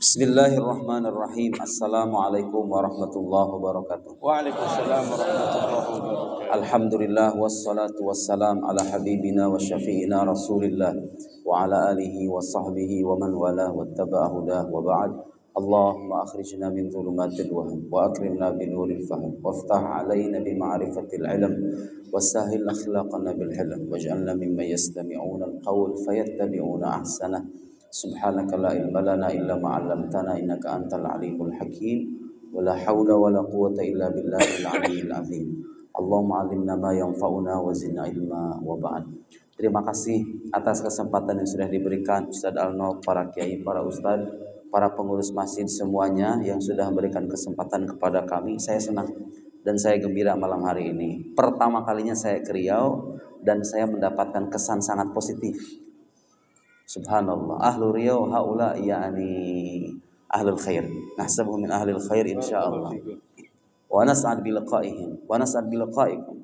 Bismillahirrahmanirrahim. Assalamualaikum warahmatullahi wabarakatuh. Waalaikumsalam warahmatullahi wabarakatuh. Alhamdulillah wassalatu wassalam ala habibina wa syafi'ina Rasulillah wa ala alihi wa sahbihi wa man wala wattaba'a hudah wa ba'd. Allahumma akhrijna min dhulumatil wahm wa akrimna bi nuril fahm waftah alaina bi ma'rifatil ilm wasahhil akhlaqana bil hilm waj'alna mimman yastami'una al-qawl fayattabi'una ahsanah. Subhanaka la ilma lana illa ma 'allamtana innaka antal alimul hakim wa la haula wa la quwwata illa billahil aliyyil azim. Allahumma 'allimna ma yanfa'una wa zidna ilma wa ba'd. Terima kasih atas kesempatan yang sudah diberikan Ustaz Alno, para kiai, para ustaz, para pengurus masjid semuanya yang sudah memberikan kesempatan kepada kami. Saya senang dan saya gembira malam hari ini. Pertama kalinya saya ke Riau dan saya mendapatkan kesan sangat positif. Subhanallah, ahlu Riau haula yani ahlul khair. Nahsabuhum min ahlil khair insyaallah. Wa nas'ad bi liqa'ihim wa nas'ad bi liqa'ikum.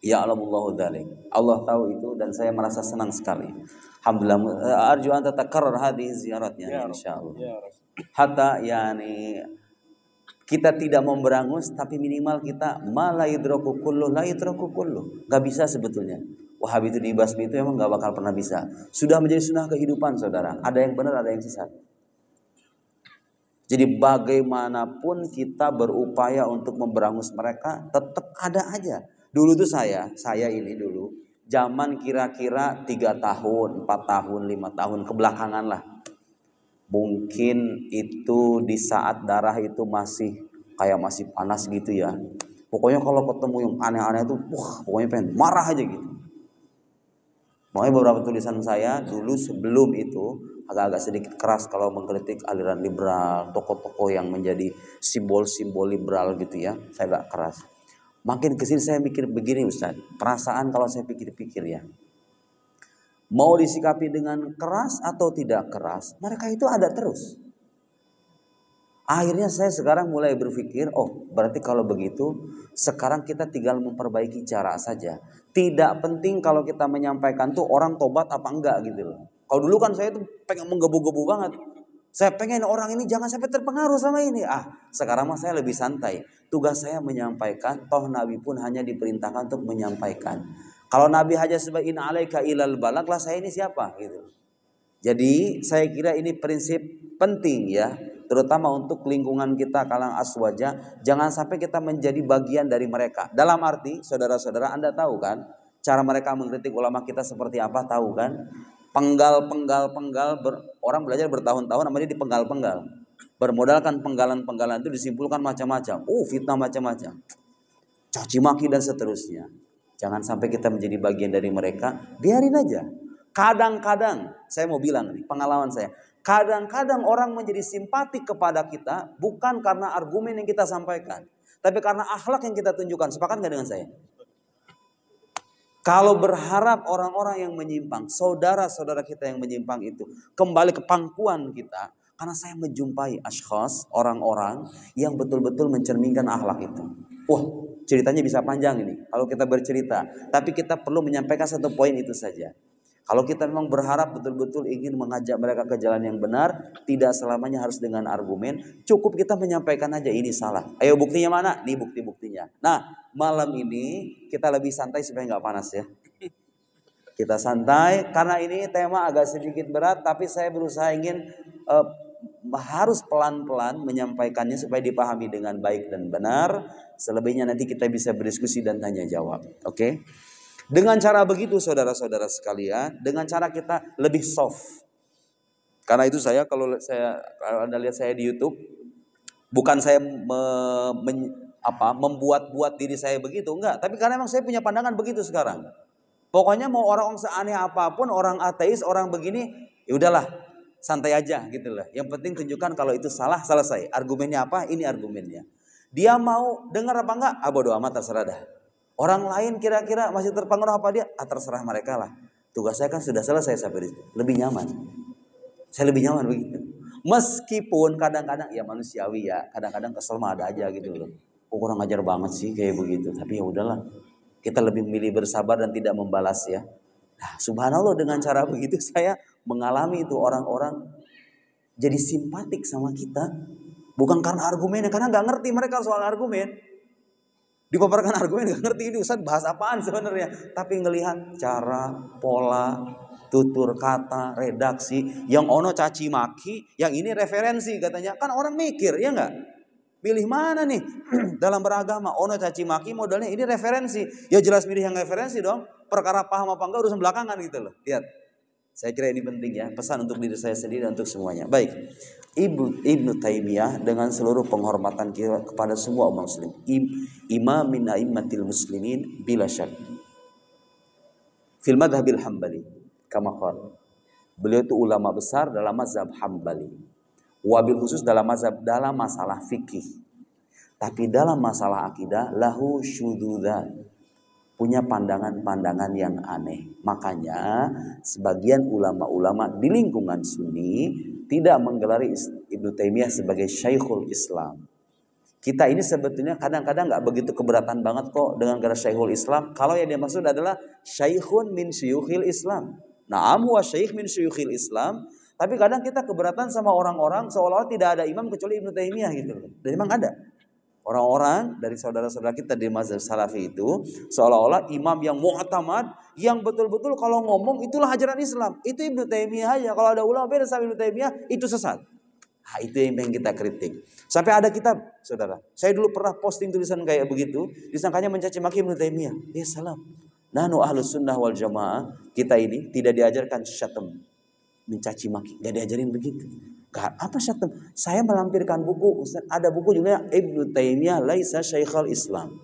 Ya'lamullahu dzalik. Allah tahu itu dan saya merasa senang sekali. Alhamdulillah, arju an tatakarrar hadhihi ziyaratnya insyaallah. Hatta yani kita tidak memberangus tapi minimal kita la yudraku kullu la yudraku kullu. Enggak bisa sebetulnya. Wahabi itu dibasmi itu emang gak bakal pernah bisa. Sudah menjadi sunnah kehidupan saudara. Ada yang benar, ada yang sesat. Jadi bagaimanapun kita berupaya untuk memberangus mereka, tetap ada aja. Dulu tuh saya ini dulu, zaman kira-kira 3 tahun, 4 tahun, 5 tahun kebelakangan lah. Mungkin itu di saat darah itu masih panas gitu ya. Pokoknya kalau ketemu yang aneh-aneh itu, pokoknya pengen marah aja gitu. Makanya beberapa tulisan saya dulu sebelum itu agak-agak sedikit keras kalau mengkritik aliran liberal, tokoh-tokoh yang menjadi simbol-simbol liberal gitu ya. Saya agak keras. Makin kesini saya mikir begini Ustaz, perasaan kalau saya pikir-pikir ya. Mau disikapi dengan keras atau tidak keras, mereka itu ada terus. Akhirnya saya sekarang mulai berpikir, berarti kalau begitu sekarang kita tinggal memperbaiki cara saja. Tidak penting kalau kita menyampaikan tuh orang tobat apa enggak gitu loh. Kalau dulu kan saya tuh pengen menggebu-gebu banget. Saya pengen orang ini jangan sampai terpengaruh sama ini. Sekarang mah saya lebih santai. Tugas saya menyampaikan, toh Nabi pun hanya diperintahkan untuk menyampaikan. Kalau Nabi hanya sebagai in alaika ilal balagh lah, saya ini siapa gitu. Jadi saya kira ini prinsip penting ya, terutama untuk lingkungan kita kalang aswaja, jangan sampai kita menjadi bagian dari mereka. Dalam arti, saudara-saudara, Anda tahu kan, cara mereka mengkritik ulama kita seperti apa, tahu kan? Penggal, orang belajar bertahun-tahun namanya dipenggal-penggal. Bermodalkan penggalan-penggalan itu disimpulkan macam-macam. Fitnah macam-macam. Caci maki dan seterusnya. Jangan sampai kita menjadi bagian dari mereka, biarin aja. Kadang-kadang, saya mau bilang nih, pengalaman saya. Kadang-kadang orang menjadi simpati kepada kita bukan karena argumen yang kita sampaikan. Tapi karena akhlak yang kita tunjukkan. Sepakat gak dengan saya? Kalau berharap orang-orang yang menyimpang, saudara-saudara kita yang menyimpang itu kembali ke pangkuan kita. Karena saya menjumpai ashkhas, orang-orang yang betul-betul mencerminkan akhlak itu. Ceritanya bisa panjang ini kalau kita bercerita. Tapi kita perlu menyampaikan satu poin itu saja. Kalau kita memang berharap betul-betul ingin mengajak mereka ke jalan yang benar, tidak selamanya harus dengan argumen. Cukup kita menyampaikan aja ini salah. Ayo buktinya mana? Nih bukti-buktinya. Nah malam ini kita lebih santai supaya nggak panas ya. Kita santai karena ini tema agak sedikit berat, tapi saya berusaha ingin harus pelan-pelan menyampaikannya supaya dipahami dengan baik dan benar. Selebihnya nanti kita bisa berdiskusi dan tanya jawab. Oke? Dengan cara begitu saudara-saudara sekalian, dengan cara kita lebih soft. Karena itu kalau Anda lihat saya di YouTube, bukan saya membuat-buat diri saya begitu, enggak. Tapi karena memang saya punya pandangan begitu sekarang. Pokoknya mau orang seaneh apapun, orang ateis, orang begini, ya udahlah, santai aja gitu lah. Yang penting tunjukkan kalau itu salah, selesai. Argumennya apa? Ini argumennya. Dia mau dengar apa enggak? Bodo amat, terserah dah. Orang lain kira-kira masih terpengaruh apa dia? Terserah mereka lah. Tugas saya kan sudah selesai sampai itu. Lebih nyaman. Saya lebih nyaman begitu. Meskipun kadang-kadang ya manusiawi ya, kadang-kadang kesel mah ada aja gitu loh. Kurang ajar banget sih kayak begitu. Tapi ya udahlah. Kita lebih memilih bersabar dan tidak membalas ya. Nah, subhanallah dengan cara begitu saya mengalami itu orang-orang jadi simpatik sama kita. Bukan karena argumennya, karena nggak ngerti mereka soal argumen. Dipaparkan argumen nggak ngerti ini Ustaz bahas apaan sebenarnya. Tapi ngelihat cara, pola, tutur kata, redaksi. Yang ono caci maki, yang ini referensi katanya. Kan orang mikir, ya nggak? Pilih mana nih dalam beragama? Ono caci maki modalnya ini referensi. Ya jelas pilih yang referensi dong. Perkara paham apa enggak urusan belakangan gitu loh. Lihat. Saya kira ini penting ya, pesan untuk diri saya sendiri dan untuk semuanya. Baik, Ibnu Taimiyah dengan seluruh penghormatan kita kepada semua umat muslim, imam min a'immatil muslimin bila syak. Fil madhabil hambali, kama qala. Beliau itu ulama besar dalam mazhab Hambali. Wabil khusus dalam mazhab dalam masalah fikih. Tapi dalam masalah akidah lahu syududzan. Punya pandangan-pandangan yang aneh. Makanya sebagian ulama-ulama di lingkungan Sunni tidak menggelari Ibnu Taimiyah sebagai Syekhul Islam. Kita ini sebetulnya kadang-kadang gak begitu keberatan banget kok dengan gelar Syekhul Islam. Kalau yang dia maksud adalah Syekhun min syuyukhil Islam. Na'am wa syekh min syuyukhil Islam. Tapi kadang kita keberatan sama orang-orang seolah-olah tidak ada imam kecuali Ibnu Taimiyah gitu. Dan memang ada. Orang-orang dari saudara-saudara kita di mazhab Salafi itu seolah-olah imam yang mu'tamad, yang betul-betul kalau ngomong itulah ajaran Islam. Itu Ibnu Taimiyah aja. Kalau ada ulama beda sama Ibnu Taimiyah itu sesat. Nah, itu yang pengen kita kritik. Sampai ada kitab, saudara. Saya dulu pernah posting tulisan kayak begitu, disangkanya mencaci maki Ibnu Taimiyah. Ya salam. Nahnu ahlus sunnah wal jamaah. Kita ini tidak diajarkan syatam, mencaci maki. Gak diajarin begitu. Apa syatam? Saya melampirkan buku, Ustaz, ada buku judulnya Ibnu Taimiyah Laisa Syekhul Islam.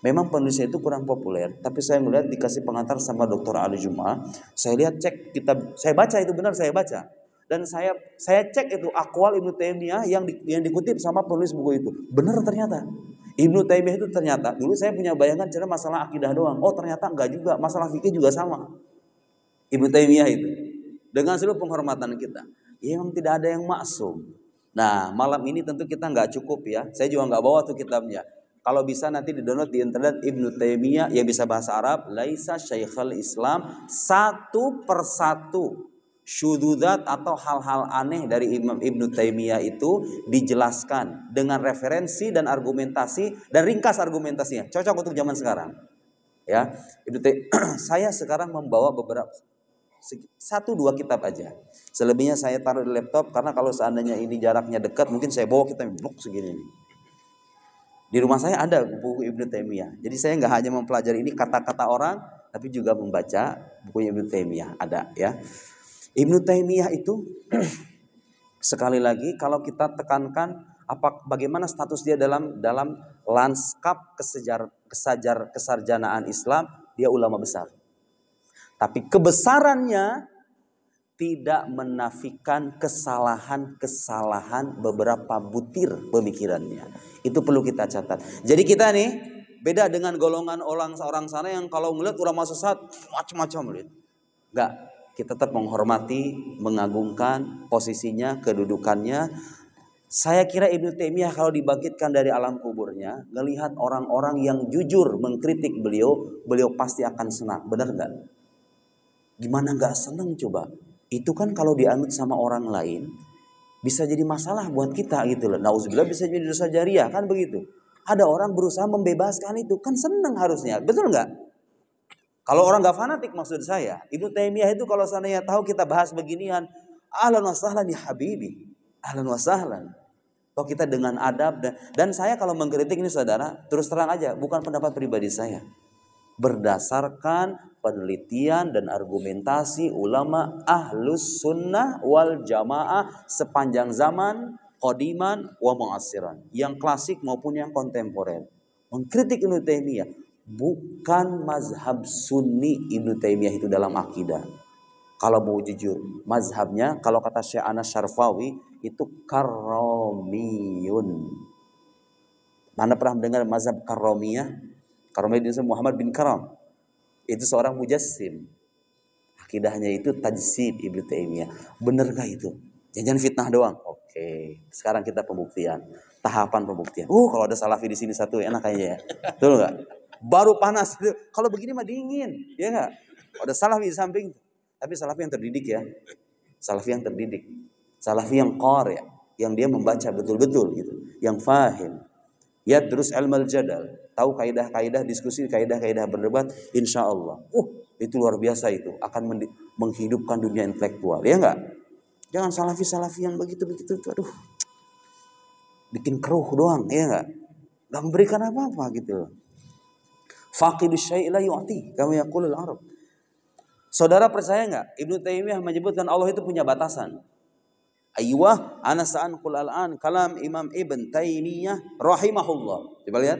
Memang penulisnya itu kurang populer, tapi saya melihat dikasih pengantar sama Dr. Ali Jum'ah. Saya lihat cek kitab, saya baca itu benar saya baca. Dan saya cek itu akwal Ibnu Taimiyah yang dikutip sama penulis buku itu. Benar ternyata. Ibnu Taimiyah itu ternyata, dulu saya punya bayangan cara masalah akidah doang. Oh ternyata enggak juga, masalah fikih juga sama. Ibnu Taimiyah itu. Dengan seluruh penghormatan kita. Ya memang tidak ada yang maksum. Nah malam ini tentu kita nggak cukup ya. Saya juga nggak bawa tuh kitabnya. Kalau bisa nanti di-download di internet Ibnu Taimiyah yang bisa bahasa Arab. Laisa Syekhul Islam. Satu persatu syududat atau hal-hal aneh dari Imam Ibnu Taimiyah itu dijelaskan dengan referensi dan argumentasi dan ringkas argumentasinya. Cocok untuk zaman sekarang. Ya, saya sekarang membawa beberapa 1-2 kitab aja. Selebihnya saya taruh di laptop karena kalau seandainya ini jaraknya dekat mungkin saya bawa kitab blok segini nih. Di rumah saya ada buku Ibnu Taimiyah. Jadi saya nggak hanya mempelajari ini kata-kata orang, tapi juga membaca buku Ibnu Taimiyah ada ya. Ibnu Taimiyah itu sekali lagi kalau kita tekankan bagaimana status dia dalam lanskap kesarjanaan Islam, dia ulama besar. Tapi kebesarannya tidak menafikan kesalahan-kesalahan beberapa butir pemikirannya. Itu perlu kita catat. Jadi kita nih beda dengan golongan orang sana yang kalau melihat ulama sesat macam-macam lihat. Enggak, kita tetap menghormati, mengagungkan posisinya, kedudukannya. Saya kira Ibnu Taimiyah kalau dibangkitkan dari alam kuburnya, ngelihat orang-orang yang jujur mengkritik beliau pasti akan senang. Benar enggak? Gimana gak seneng coba? Itu kan kalau dianut sama orang lain bisa jadi masalah buat kita gitu loh. Nauzubillah bisa jadi dosa jariah kan begitu. Ada orang berusaha membebaskan itu kan seneng harusnya. Betul gak? Kalau orang gak fanatik maksud saya. Ibnu Taimiyah itu kalau seandainya tahu kita bahas beginian. Ahlan wa sahlan ya habibi. Ahlan wa sahlan. Kalau kita dengan adab. Dan saya kalau mengkritik ini saudara. Terus terang aja bukan pendapat pribadi saya. Berdasarkan penelitian dan argumentasi ulama ahlus sunnah wal jamaah sepanjang zaman qadiman wa mu'asiran, yang klasik maupun yang kontemporer. Mengkritik Ibnu Taimiyah bukan mazhab Sunni. Ibnu Taimiyah itu dalam akidah, kalau mau jujur mazhabnya kalau kata Syekh Anas Syarfawi itu karomiyun. Mana pernah mendengar mazhab karomiyah? Karomiyah itu Muhammad bin Karam. Itu seorang mujassim. Akidahnya itu tajsid Ibnu Taimiyah. Benarkah itu? Jangan fitnah doang. Oke. Sekarang kita pembuktian. Tahapan pembuktian. Kalau ada salafi di sini satu enak kayaknya ya. Betul enggak? Baru panas. Kalau begini mah dingin. Ya enggak? Ada salafi di samping. Tapi salafi yang terdidik ya. Salafi yang terdidik. Salafi yang qari', yang dia membaca betul-betul gitu, yang fahim. Yadrus ilmal jadal, tahu kaidah-kaidah diskusi, kaidah-kaidah berdebat, insyaallah. Itu luar biasa, itu akan menghidupkan dunia intelektual, ya enggak? Jangan salafi-salafi yang begitu-begitu, aduh. Bikin keruh doang, ya enggak? Enggak memberikan apa-apa gitu. Faqidus syai' la yu'ti, kama yaqulul Arab. Saudara percaya enggak? Ibnu Taimiyah menyebutkan Allah itu punya batasan. Ayyuh, ana sa'anqul al-an kalam Imam Ibn Taimiyah rahimahullah. Coba lihat.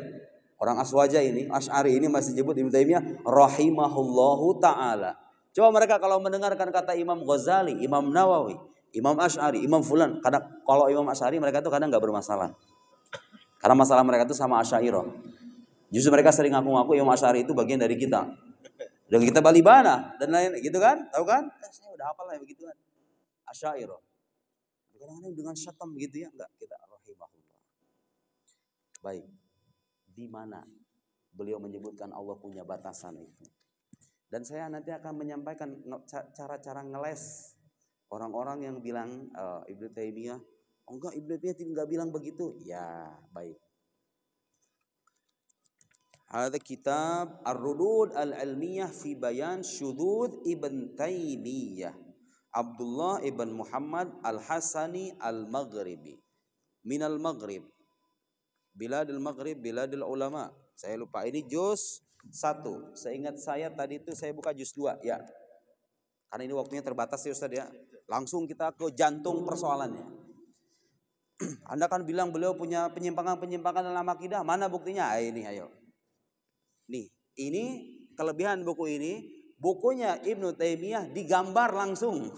Orang Aswaja ini, Asy'ari ini masih nyebut Ibnu Taimiyah rahimahullahu taala. Coba mereka kalau mendengarkan kata Imam Ghazali, Imam Nawawi, Imam Asy'ari, Imam Fulan, kadang kalau Imam Asy'ari mereka tuh kadang enggak bermasalah. Karena masalah mereka tuh sama Asy'ariyah. Justru mereka sering ngaku-ngaku Imam Asy'ari itu bagian dari kita. Dan kita balibana dan lain gitu kan? Tahu kan? Saya udah hafal lah begitu kan. Asy'ariyah. Kadang-kadang dengan syatam gitu ya, enggak, kita rahimahullah. Baik. Di mana beliau menyebutkan Allah punya batasan itu. Dan saya nanti akan menyampaikan cara-cara ngeles orang-orang yang bilang Ibnu Taimiyah, enggak, Ibnu Taimiyah tidak bilang begitu. Ya, baik. Ada kitab Ar-Rudud Al-Ilmiyah fi Bayan Syudud Ibn Taimiyah. Abdullah ibn Muhammad Al-Hasani Al-Maghribi. Minal Maghrib. Biladil Maghrib, Biladil Ulama. Saya lupa, ini juz 1. Seingat saya tadi itu saya buka juz 2 ya. Karena ini waktunya terbatas ya Ustaz ya. Langsung kita ke jantung persoalannya. Anda kan bilang beliau punya penyimpangan-penyimpangan dalam akidah. Mana buktinya? Ini ayo. Nih, ini kelebihan buku ini. Bukunya Ibnu Taimiyah digambar langsung,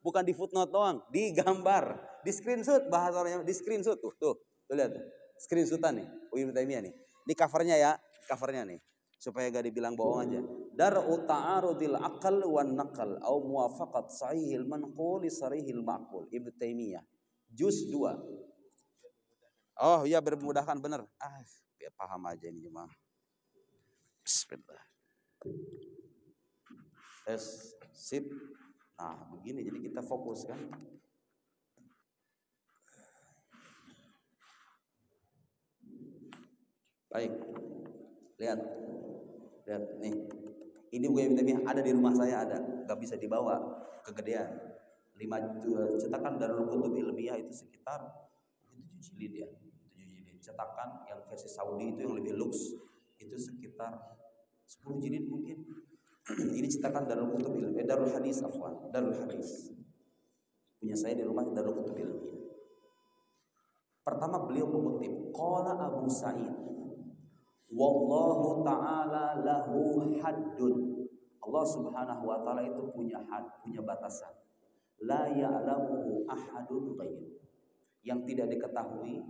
bukan di footnote doang, digambar, di screenshot, bahasa orangnya di screenshot tuh lihat, screenshotan nih, Ibnu Taimiyah nih, di covernya ya, covernya nih, supaya gak dibilang bohong aja. Dar'u ta'arudil aqal wan naqal, au muwafaqat sahihil manqul li sarihil ma'qul, Ibnu Taimiyah, juz 2. Oh iya, bermudahkan bener, biar paham aja ini jemaah. Bismillah. Sip. Nah begini, jadi kita fokus kan. Baik. Lihat nih. Ini buku yang ada di rumah saya, ada, nggak bisa dibawa, kegedean. 5 cetakan Darul Kutub Ilmiyah itu sekitar 7 jilid ya. 7 jilid. Cetakan yang versi Saudi itu yang lebih lux itu sekitar 10 jilid mungkin. Ini cetakan Darul Kutub Ilmiyah, Darul Hadis afwan, Darul Hadis. Punya saya di rumah Darul Kutub Ilmiyah. Pertama beliau mengutip qala Abu Sa'id, wallahu ta'ala lahu haddun. Allah Subhanahu wa taala itu punya had, punya batasan. La ya'lamuhu ahadun ghairuh. Yang tidak diketahui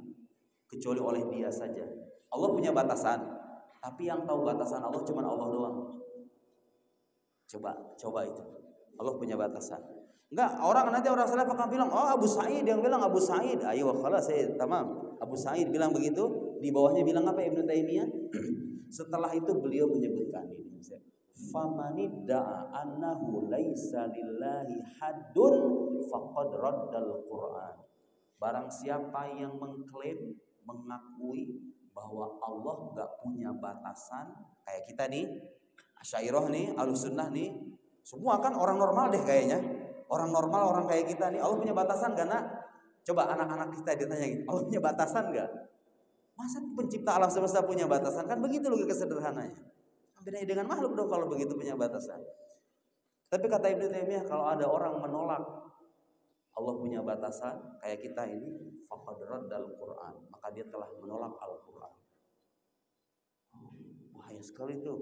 kecuali oleh Dia saja. Allah punya batasan, tapi yang tahu batasan Allah cuma Allah doang. Coba itu. Allah punya batasan. Enggak, nanti orang salaf akan bilang, "Oh, Abu Sa'id yang bilang Abu Sa'id." Ayo khalas, tamam. Abu Sa'id bilang begitu, di bawahnya bilang apa Ibnu Taimiyah? Setelah itu beliau menyebutkan ini. Famanidda'a annahu laisa lillahi haddun faqad raddal Qur'an. Barang siapa yang mengklaim, mengakui bahwa Allah enggak punya batasan, kayak kita nih, Asy'ariyah nih, Ahlussunnah nih, semua kan orang normal deh kayaknya. Orang normal, orang kayak kita nih, Allah punya batasan gak nak? Coba anak-anak kita ditanya gitu, Allah punya batasan gak? Masa pencipta alam semesta punya batasan? Kan begitu logika sederhananya. Bedanya dengan makhluk dong kalau begitu punya batasan. Tapi kata Ibnu Taimiyah, kalau ada orang menolak Allah punya batasan kayak kita ini, faqad raddal Qur'an, maka dia telah menolak Al-Qur'an. Bahaya sekali tuh.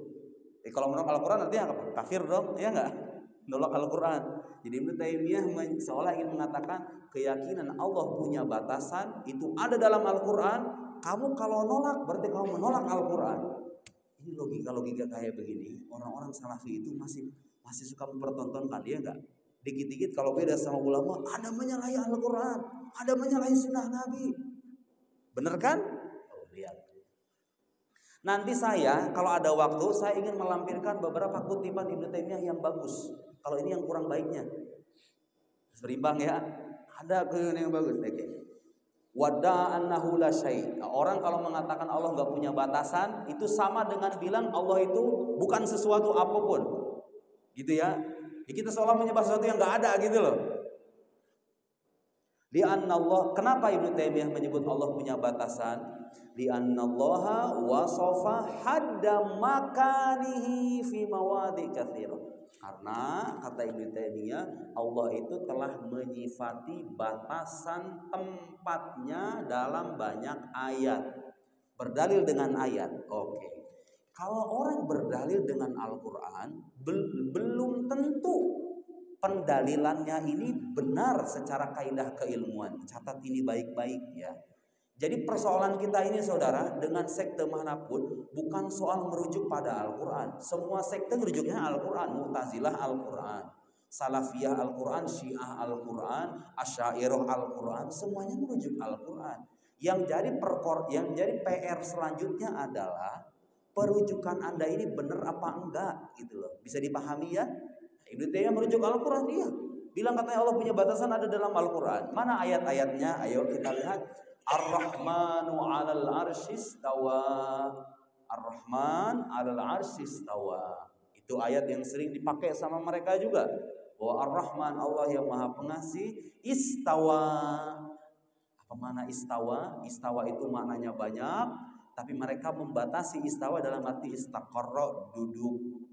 Kalau menolak Al-Quran artinya apa? Kafir dong, ya enggak? Menolak Al-Quran. Jadi Ibnu Taimiyah seolah ingin mengatakan keyakinan Allah punya batasan itu ada dalam Al-Quran. Kamu kalau nolak berarti kamu menolak Al-Quran. Ini logika kayak begini. Orang-orang salafi itu masih suka mempertontonkan, dia enggak? Dikit-dikit kalau beda sama ulama, ada menyalahi Al-Quran, ada menyalahi sunnah Nabi. Bener kan? Oh, lihat. Nanti saya kalau ada waktu saya ingin melampirkan beberapa kutipan Ibnu Taimiyah yang bagus. Kalau ini yang kurang baiknya. Berimbang ya. Ada kalimat yang bagus. Wada annahu la syai'. Orang kalau mengatakan Allah nggak punya batasan, itu sama dengan bilang Allah itu bukan sesuatu apapun. Gitu ya. Kita seolah menyembah sesuatu yang nggak ada gitu loh. Li'anna Allah, kenapa Ibnu Taimiyah menyebut Allah punya batasan? Li'anna Allah wasafa hadda makanihi fi mawadi katsira. Karena kata Ibnu Taimiyah, Allah itu telah menyifati batasan tempatnya dalam banyak ayat. Berdalil dengan ayat. Oke. Kalau orang berdalil dengan Al-Qur'an, belum tentu pendalilannya ini benar secara kaidah keilmuan. Catat ini baik-baik ya. Jadi persoalan kita ini saudara, dengan sekte manapun bukan soal merujuk pada Al-Quran. Semua sekte merujuknya Al-Quran. Mu'tazilah Al-Quran, Salafiyah Al-Quran, Syiah Al-Quran, Asy'ariyah Al-Quran, semuanya merujuk Al-Quran. Yang jadi PR selanjutnya adalah perujukan Anda ini benar apa enggak gitu loh. Bisa dipahami ya? Ibnu Taimiyah merujuk Al-Quran, dia bilang katanya Allah punya batasan ada dalam Al-Quran. Mana ayat-ayatnya? Ayo kita lihat. Ar-Rahmanu 'alal 'arsy istawa. Ar-Rahman 'alal 'arsy istawa. Itu ayat yang sering dipakai sama mereka juga. Bahwa Ar-Rahman, Allah yang Maha Pengasih, istawa. Apa mana istawa? Istawa itu maknanya banyak, tapi mereka membatasi istawa dalam arti istaqarra, duduk.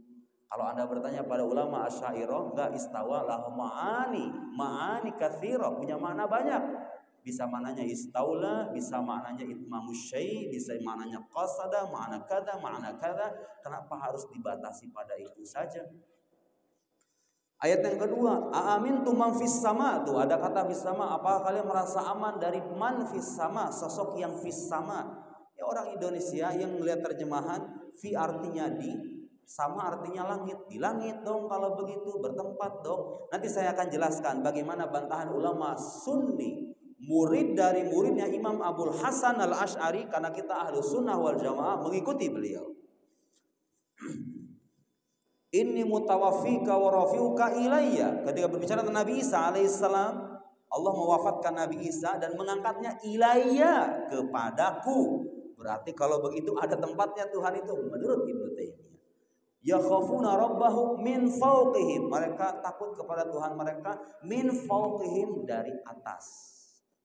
Kalau Anda bertanya pada ulama Asy'ariyah, enggak, istawa lahu ma'ani katsira, punya makna banyak. Bisa maknanya istaula, bisa maknanya itmamus syai', bisa maknanya qasada, makna kada, makna kada. Kenapa harus dibatasi pada itu saja? Ayat yang kedua, aamintum man fis sama, tuh ada kata fis sama. Apakah kalian merasa aman dari man fis sama, sosok yang fis sama? Ya orang Indonesia yang melihat terjemahan fi artinya di, sama artinya langit. Di langit dong kalau begitu, bertempat dong. Nanti saya akan jelaskan bagaimana bantahan ulama Sunni, murid dari muridnya Imam Abul Hasan Al-Asy'ari, karena kita ahlu sunnah wal jamaah mengikuti beliau. Inni mutawaffika wa rafi'uka ilayya. Ketika berbicara tentang Nabi Isa alaihissalam, Allah mewafatkan Nabi Isa dan mengangkatnya ilayya, kepadaku. Berarti kalau begitu ada tempatnya Tuhan itu menurut Ibnu Taimiyah. Yakhafuna rabbahum min fawqihim. Mereka takut kepada Tuhan mereka min fawqihim, dari atas.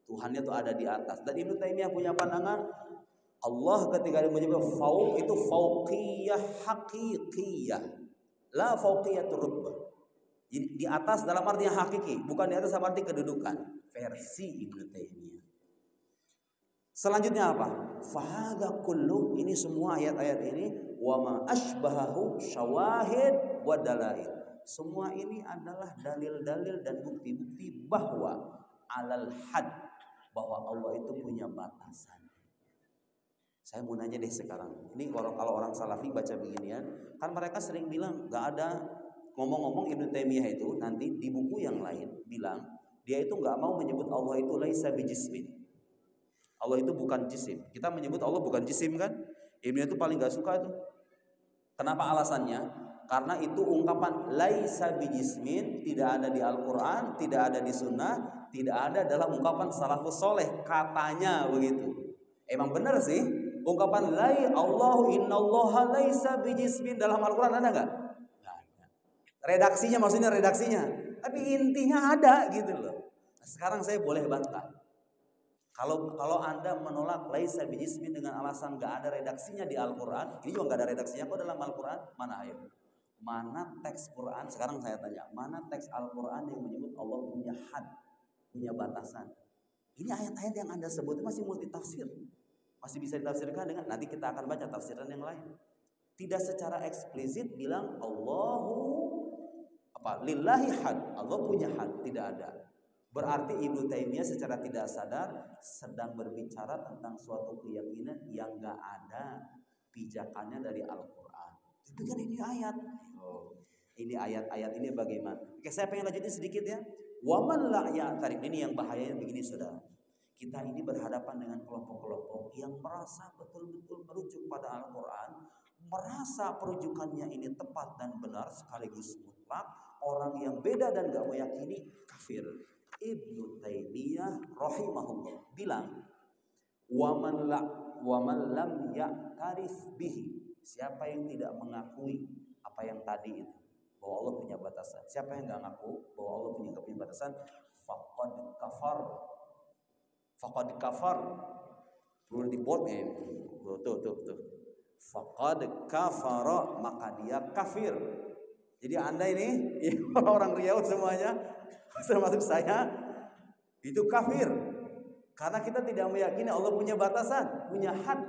Tuhannya itu ada di atas. Dan Ibnu Taimiyah punya pandangan Allah ketika dia menyebut fauq itu fauqiyah haqiqiyah, la fauqiyatur rutbah. Jadi di atas dalam artinya hakiki, bukan di atas dalam arti kedudukan. Versi Ibnu Taimiyah. Selanjutnya apa? Fahadha kullu, ini semua ayat-ayat ini, wa ma asbahahu syawahid wa dalail. Semua ini adalah dalil-dalil dan bukti-bukti bahwa alal had, bahwa Allah itu punya batasan. Saya mau nanya deh sekarang, ini kalau orang Salafi baca beginian, kan mereka sering bilang nggak ada, ngomong-ngomong Ibnu Taimiyah itu nanti di buku yang lain bilang dia itu nggak mau menyebut Allah itu laisa bijismin. Allah itu bukan jisim. Kita menyebut Allah bukan jisim kan? Ibnu itu paling gak suka itu. Kenapa alasannya? Karena itu ungkapan laisa bijismin tidak ada di Al-Quran, tidak ada di Sunnah, tidak ada dalam ungkapan salafus soleh, katanya begitu. Emang benar sih ungkapan Allahu innallaha laisa bijismin dalam Al-Quran ada nggak? Nggak ada. Redaksinya maksudnya redaksinya, tapi intinya ada gitu loh. Nah, sekarang saya boleh bantah. Kalau Anda menolak laisa bijismin dengan alasan gak ada redaksinya di Al-Quran, ini juga gak ada redaksinya kok dalam Al-Quran, mana ayo? Mana teks Quran, sekarang saya tanya, mana teks Al-Quran yang menyebut Allah punya had, punya batasan? Ini ayat-ayat yang Anda sebut masih multitafsir, masih bisa ditafsirkan dengan, nanti kita akan baca tafsiran yang lain. Tidak secara eksplisit bilang lillahi had, Allah punya had, tidak ada. Berarti Ibnu Taimiyah secara tidak sadar sedang berbicara tentang suatu keyakinan yang gak ada pijakannya dari Al-Quran. Itu kan ini ayat. Ini ayat-ayat ini bagaimana? Oke, saya pengen lanjutin sedikit ya. Waman la ya'tarif, ini yang bahayanya begini saudara. Kita ini berhadapan dengan kelompok-kelompok yang merasa betul-betul merujuk pada Al-Quran, merasa perujukannya ini tepat dan benar sekaligus mutlak. Orang yang beda dan gak meyakini kafir. Ibnu Taimiyah rahimahullah bilang, wa man lam ya'tarif bihi, siapa yang tidak mengakui apa yang tadi itu, bahwa Allah punya batasan. Siapa yang enggak ngaku bahwa Allah punya batasan, faqad kafar. Perlu dibuat ya. Tuh. Faqad kafara, maka dia kafir. Jadi Anda ini orang Riau semuanya, termasuk saya, itu kafir. Karena kita tidak meyakini Allah punya batasan, punya had.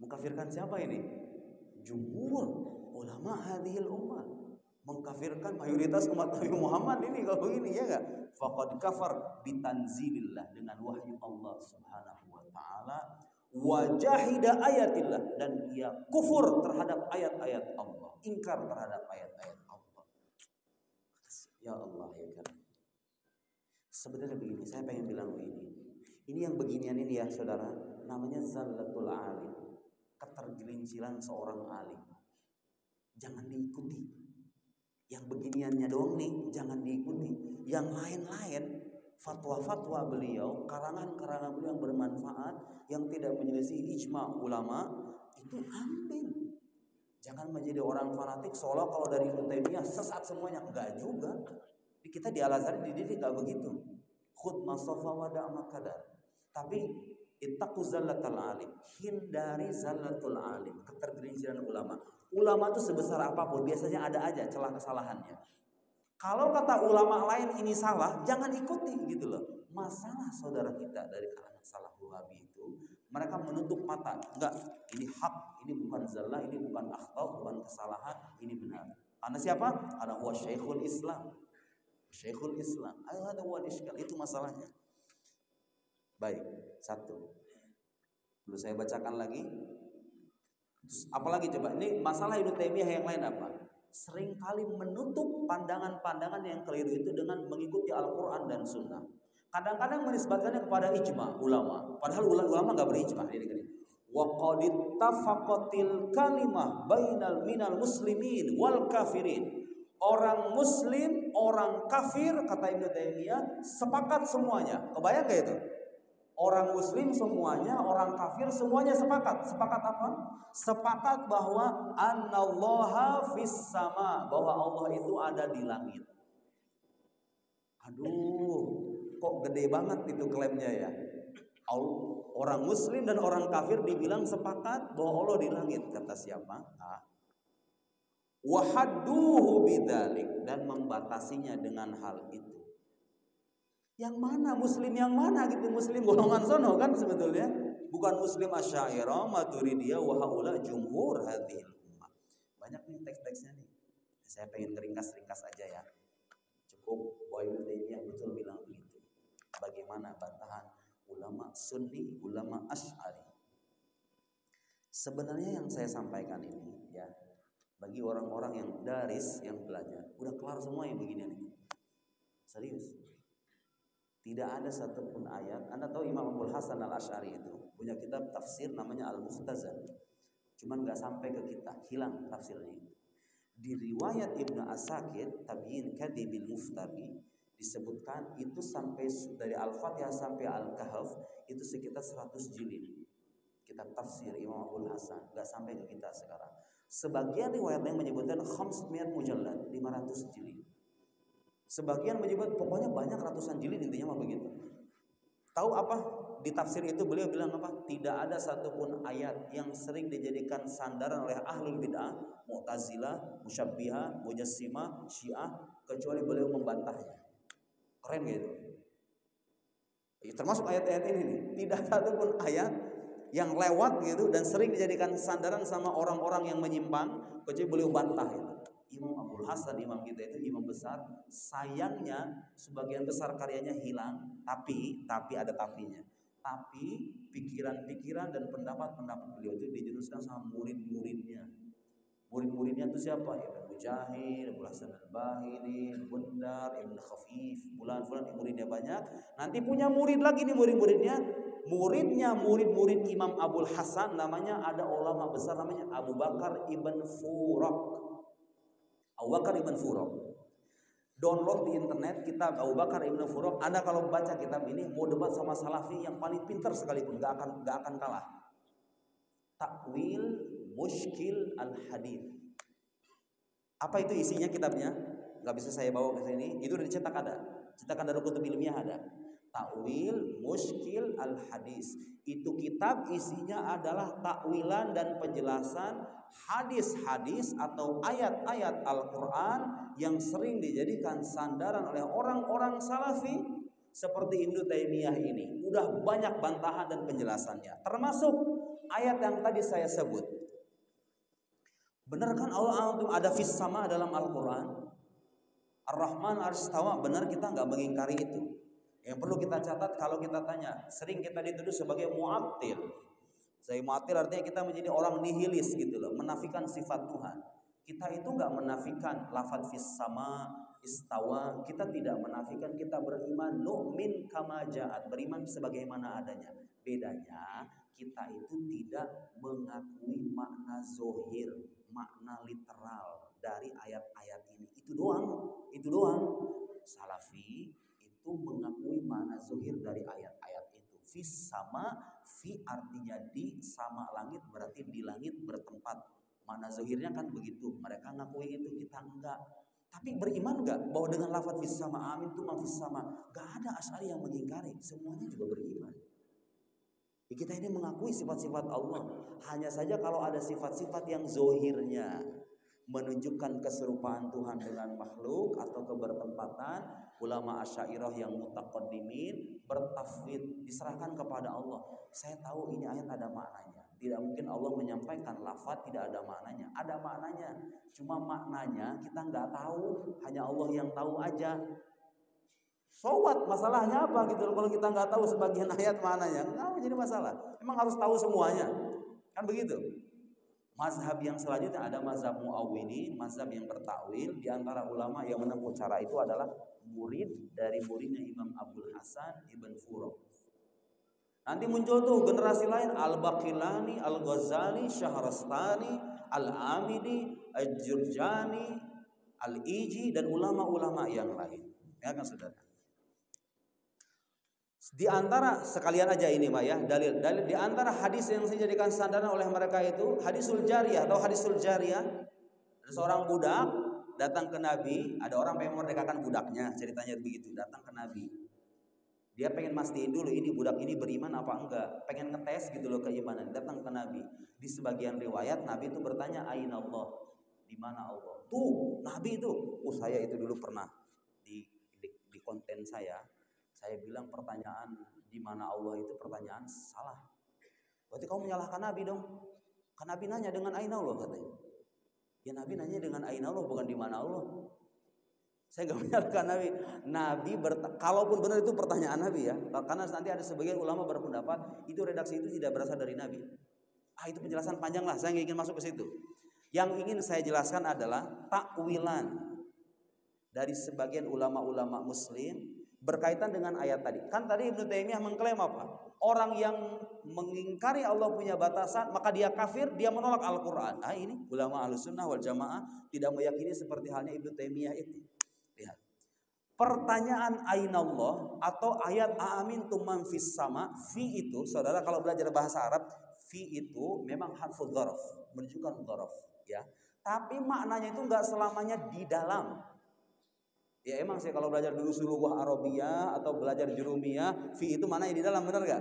Mengkafirkan siapa ini? Jumhur ulama hadhil ummah. Mengkafirkan mayoritas umat Nabi Muhammad ini kalau begini, ya enggak? Faqad kafar bitanzilillah, dengan wahyu Allah Subhanahu wa taala, wa jahida ayatillah, dan dia kufur terhadap ayat-ayat Allah, ingkar terhadap ayat-ayat Allah. Ya Allah ya kan. Sebenarnya begini, saya pengen bilang begini. Ini yang beginian ini ya saudara, namanya zallatul alim, ketergelinciran seorang alim. Jangan diikuti. Yang beginiannya doang nih jangan diikuti. Yang lain-lain, fatwa-fatwa beliau, karangan-karangan beliau yang bermanfaat, yang tidak menyelisih ijma ulama, itu ambil. Jangan menjadi orang fanatik seolah kalau dari Ibnu Taimiyah sesat semuanya. Enggak juga. Kita di Al-Azhar dididik enggak begitu. Khud masafa wa da'ma kadar. Tapi ittaqu zallatal alim, hindari zallatul alim, ketergelinciran ulama. Ulama itu sebesar apapun biasanya ada aja celah kesalahannya. Kalau kata ulama lain ini salah, jangan ikuti gitu loh. Masalah saudara kita dari kalangan salaf Wahabi itu, mereka menutup mata. Enggak, ini hak, ini bukan zallah, ini bukan akhta, bukan kesalahan, ini benar. Karena siapa? Karena huwa Syekhul Islam. Syekhul Islam. Ada huwa iskal, itu masalahnya. Baik, satu. Perlu saya bacakan lagi. Terus apalagi coba? Ini masalah Ibnu Taimiyah yang lain apa? Seringkali menutup pandangan-pandangan yang keliru itu dengan mengikuti Al-Quran dan Sunnah. Kadang-kadang menisbatkannya kepada ijma ulama. Padahal ulama nggak berijma. Wa qad ittafaqatil kalimah bainal minal muslimin wal kafirin. Orang muslim, orang kafir, kata Ibnu Taimiyah, sepakat semuanya. Kebayang gak itu? Orang muslim semuanya, orang kafir semuanya sepakat. Sepakat apa? Sepakat bahwa annallaha fis sama, bahwa Allah itu ada di langit. Aduh, kok gede banget itu klaimnya ya. Orang muslim dan orang kafir dibilang sepakat bahwa Allah di langit. Kata siapa? Wahadduhu bidzalik, dan membatasinya dengan hal itu. Yang mana muslim yang mana gitu, muslim golongan sono kan sebetulnya, bukan muslim Asy'ariyah, Maturidiyah, wa haula jumhur hadhil ummah. Banyak nih teks-teksnya nih. Saya pengen ringkas-ringkas aja ya. Cukup Ibnu Taimiyah betul bilang begitu. Bagaimana bantahan ulama Sunni, ulama Asy'ari. Sebenarnya yang saya sampaikan ini ya, bagi orang-orang yang daris, yang belajar, udah kelar semua yang beginian ini. Serius. Tidak ada satupun ayat. Anda tahu Imam Abul Hasan Al-Asy'ari itu punya kitab tafsir namanya Al-Muhtazan. Cuman nggak sampai ke kita, hilang tafsirnya itu. Di riwayat Ibnu Asakir, Tabyin Kadhibil Muftari, disebutkan itu sampai dari Al-Fatihah sampai Al-Kahf itu sekitar 100 jilid. Kitab tafsir Imam Abul Hasan, nggak sampai ke kita sekarang. Sebagian riwayat yang menyebutkan 500 mujallad, 500 jilid. Sebagian menyebut pokoknya banyak ratusan jilid, intinya mah begitu. Tahu apa? Di tafsir itu beliau bilang apa? Tidak ada satupun ayat yang sering dijadikan sandaran oleh ahlul bid'ah, Mu'tazilah, Musyabbihah, Mujassimah, Syiah, kecuali beliau membantahnya. Keren gitu. Termasuk ayat-ayat ini nih. Tidak satupun ayat yang lewat gitu dan sering dijadikan sandaran sama orang-orang yang menyimpang, kecuali beliau bantah itu. Imam Abul Hasan, imam kita itu imam besar. Sayangnya sebagian besar karyanya hilang, tapi ada tapinya. Tapi pikiran-pikiran dan pendapat-pendapat beliau itu dijelaskan sama murid-muridnya. Murid-muridnya itu siapa? Ibnu Mujahid, Abu Hasan Al-Bahili, Bundar, Ibnu Khafif, bulan-bulan muridnya banyak. Nanti punya murid lagi nih murid-muridnya. Murid-murid Imam Abul Hasan namanya, ada ulama besar namanya Abu Bakar Ibn Furak. Bakar Ibn Furok. Download di internet kitab Abu Bakar Ibn Furok. Anda kalau baca kitab ini mau debat sama Salafi yang paling pintar sekalipun gak akan kalah. Takwil Mushkil Al-Hadith. Apa itu isinya kitabnya? Gak bisa saya bawa ke sini. Itu udah dicetak ada. Cetakan Darul Kutub Ilmiah ada. Takwil Mushkil Al-Hadis. Itu kitab isinya adalah takwilan dan penjelasan hadis-hadis atau ayat-ayat Al-Quran yang sering dijadikan sandaran oleh orang-orang Salafi seperti Ibnu Taimiyah ini. Udah banyak bantahan dan penjelasannya, termasuk ayat yang tadi saya sebut. Benar kan Allah ada fis sama dalam Al-Quran? Ar-Rahman ar-Istawa, benar kita nggak mengingkari itu. Yang perlu kita catat kalau kita tanya, sering kita dituduh sebagai mu'attil. Saya mu'attil artinya kita menjadi orang nihilis gitu loh, menafikan sifat Tuhan. Kita itu nggak menafikan lafadz fis sama, istawa, kita tidak menafikan, kita beriman nu'min kama ja'at, beriman sebagaimana adanya. Bedanya kita itu tidak mengakui makna zohir, makna literal dari ayat-ayat ini. Itu doang. Salafi itu mengakui makna zohir dari ayat-ayat itu. Fis sama, fi artinya di, sama langit berarti di langit bertempat. Makna zohirnya kan begitu. Mereka ngakui itu, kita enggak. Tapi beriman enggak bahwa dengan lafaz fis sama, amin itu fis sama? Enggak ada Asy'ari yang mengingkari, semuanya juga beriman. Kita ini mengakui sifat-sifat Allah. Hanya saja kalau ada sifat-sifat yang zohirnya menunjukkan keserupaan Tuhan dengan makhluk atau kebertempatan, ulama Asy'ariyah yang mutaqaddimin bertafwid, diserahkan kepada Allah. Saya tahu ini ayat ada maknanya. Tidak mungkin Allah menyampaikan lafaz tidak ada maknanya. Ada maknanya. Cuma maknanya kita nggak tahu, hanya Allah yang tahu aja. So what? Masalahnya apa gitu loh kalau kita nggak tahu sebagian ayat maknanya? Nggak jadi masalah. Emang harus tahu semuanya. Kan begitu. Mazhab yang selanjutnya ada mazhab Mu'awwilin, mazhab yang bertakwil. Di antara ulama yang menempuh cara itu adalah murid dari muridnya Imam Abdul Hasan Ibn Furok. Nanti muncul tuh generasi lain, Al-Baqillani, Al-Ghazali, Syahrastani, Al-Amidi, Al-Jurjani, Al-Iji, dan ulama-ulama yang lain. Ya kan saudara? Di antara sekalian aja ini Pak ya, dalil di antara hadis yang dijadikan sandaran oleh mereka itu hadisul jariyah atau hadisul jariyah. Ada seorang budak datang ke Nabi, ada orang pengen memerdekakan budaknya, ceritanya begitu, datang ke Nabi. Dia pengen mastiin dulu ini budak ini beriman apa enggak, pengen ngetes gitu loh keimanan. Datang ke Nabi. Di sebagian riwayat Nabi itu bertanya, "Aina Allah?" Di mana Allah? Tuh, Nabi itu. Saya itu dulu pernah di konten saya bilang pertanyaan di mana Allah itu pertanyaan salah. Berarti kamu menyalahkan Nabi dong. Kan Nabi nanya dengan aina Allah katanya. Ya Nabi nanya dengan aina Allah bukan di mana Allah. Saya enggak menyalahkan Nabi. Kalaupun benar itu pertanyaan Nabi ya. Karena nanti ada sebagian ulama berpendapat itu redaksi itu tidak berasal dari Nabi. Itu penjelasan panjang lah. Saya ingin masuk ke situ. Yang ingin saya jelaskan adalah takwilan dari sebagian ulama-ulama Muslim berkaitan dengan ayat tadi. Kan tadi Ibnu Taimiyah mengklaim apa? Orang yang mengingkari Allah punya batasan, maka dia kafir, dia menolak Al-Quran. Ini ulama Ahlussunnah wal Jamaah tidak meyakini seperti halnya Ibnu Taimiyah itu. Lihat. Pertanyaan ainallah atau ayat aamintum man fis sama, fi itu, saudara kalau belajar bahasa Arab, fi itu memang harful dzaraf, menunjukkan dzaraf, ya. Tapi maknanya itu enggak selamanya di dalam. Ya emang sih kalau belajar dulu Suluhah Arabiyah atau belajar Jurumiyah, fi itu mana yang di dalam, benar gak?